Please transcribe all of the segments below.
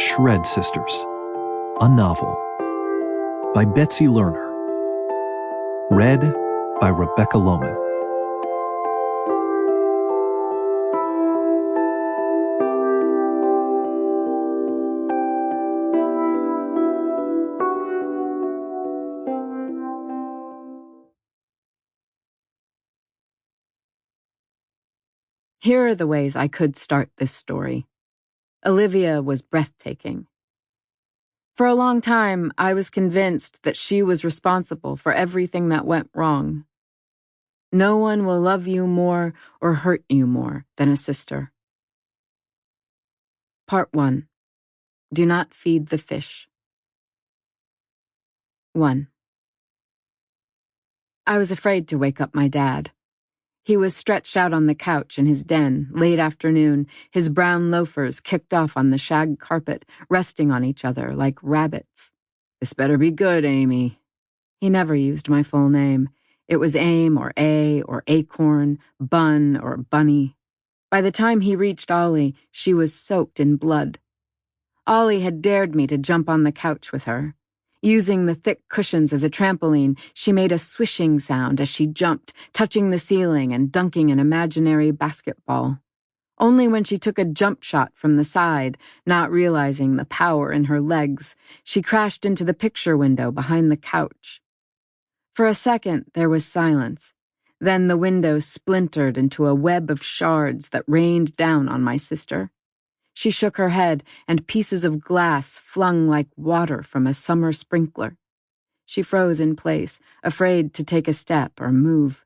Shred Sisters, a novel by Betsy Lerner, read by Rebecca Lowman. Here are the ways I could start this story. Olivia was breathtaking. For a long time, I was convinced that she was responsible for everything that went wrong. No one will love you more or hurt you more than a sister. Part 1. Do not feed the fish. 1. I was afraid to wake up my dad. He was stretched out on the couch in his den, late afternoon, his brown loafers kicked off on the shag carpet, resting on each other like rabbits. "This better be good, Amy." He never used my full name. It was Aim or A or Acorn, Bun or Bunny. By the time he reached Ollie, she was soaked in blood. Ollie had dared me to jump on the couch with her. Using the thick cushions as a trampoline, she made a swishing sound as she jumped, touching the ceiling and dunking an imaginary basketball. Only when she took a jump shot from the side, not realizing the power in her legs, she crashed into the picture window behind the couch. For a second, there was silence. Then the window splintered into a web of shards that rained down on my sister. She shook her head, and pieces of glass flung like water from a summer sprinkler. She froze in place, afraid to take a step or move.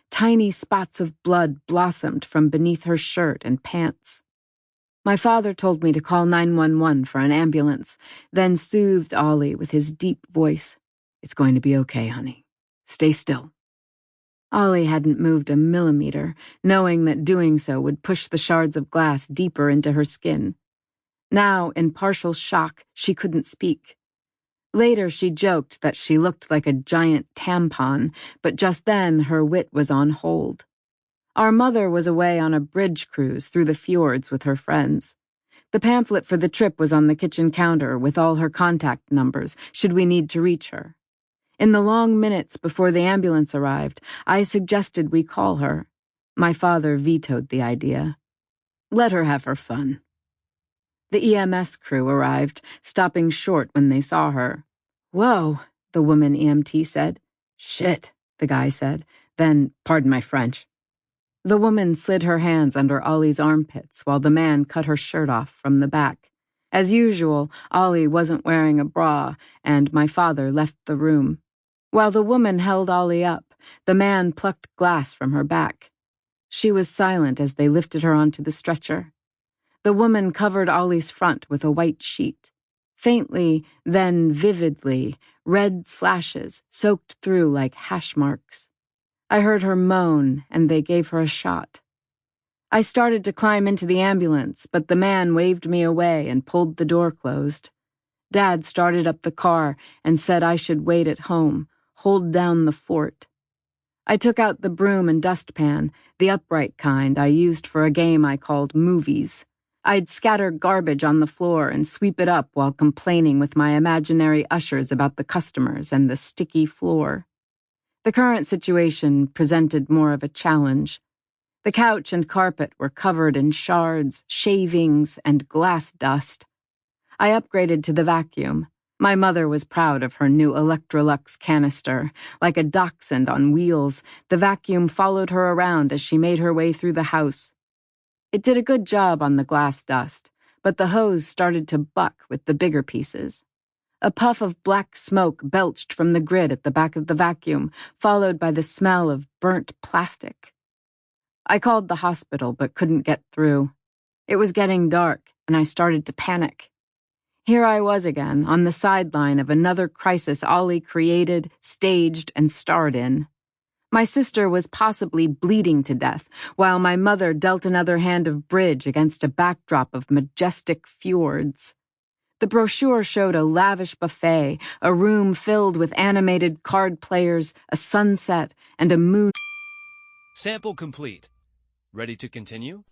Tiny spots of blood blossomed from beneath her shirt and pants. My father told me to call 911 for an ambulance, then soothed Ollie with his deep voice. "It's going to be okay, honey. Stay still." Ollie hadn't moved a millimeter, knowing that doing so would push the shards of glass deeper into her skin. Now, in partial shock, she couldn't speak. Later, she joked that she looked like a giant tampon, but just then her wit was on hold. Our mother was away on a bridge cruise through the fjords with her friends. The pamphlet for the trip was on the kitchen counter with all her contact numbers, should we need to reach her. In the long minutes before the ambulance arrived, I suggested we call her. My father vetoed the idea. Let her have her fun. The EMS crew arrived, stopping short when they saw her. "Whoa," the woman EMT said. "Shit," the guy said. Then, "Pardon my French." The woman slid her hands under Ollie's armpits while the man cut her shirt off from the back. As usual, Ollie wasn't wearing a bra, and my father left the room. While the woman held Ollie up, the man plucked glass from her back. She was silent as they lifted her onto the stretcher. The woman covered Ollie's front with a white sheet. Faintly, then vividly, red slashes soaked through like hash marks. I heard her moan, and they gave her a shot. I started to climb into the ambulance, but the man waved me away and pulled the door closed. Dad started up the car and said I should wait at home, hold down the fort. I took out the broom and dustpan, the upright kind I used for a game I called Movies. I'd scatter garbage on the floor and sweep it up while complaining with my imaginary ushers about the customers and the sticky floor. The current situation presented more of a challenge. The couch and carpet were covered in shards, shavings, and glass dust. I upgraded to the vacuum. My mother was proud of her new Electrolux canister. Like a dachshund on wheels, the vacuum followed her around as she made her way through the house. It did a good job on the glass dust, but the hose started to buck with the bigger pieces. A puff of black smoke belched from the grid at the back of the vacuum, followed by the smell of burnt plastic. I called the hospital but couldn't get through. It was getting dark, and I started to panic. Here I was again, on the sideline of another crisis Ollie created, staged, and starred in. My sister was possibly bleeding to death, while my mother dealt another hand of bridge against a backdrop of majestic fjords. The brochure showed a lavish buffet, a room filled with animated card players, a sunset, and a moon. Sample complete. Ready to continue?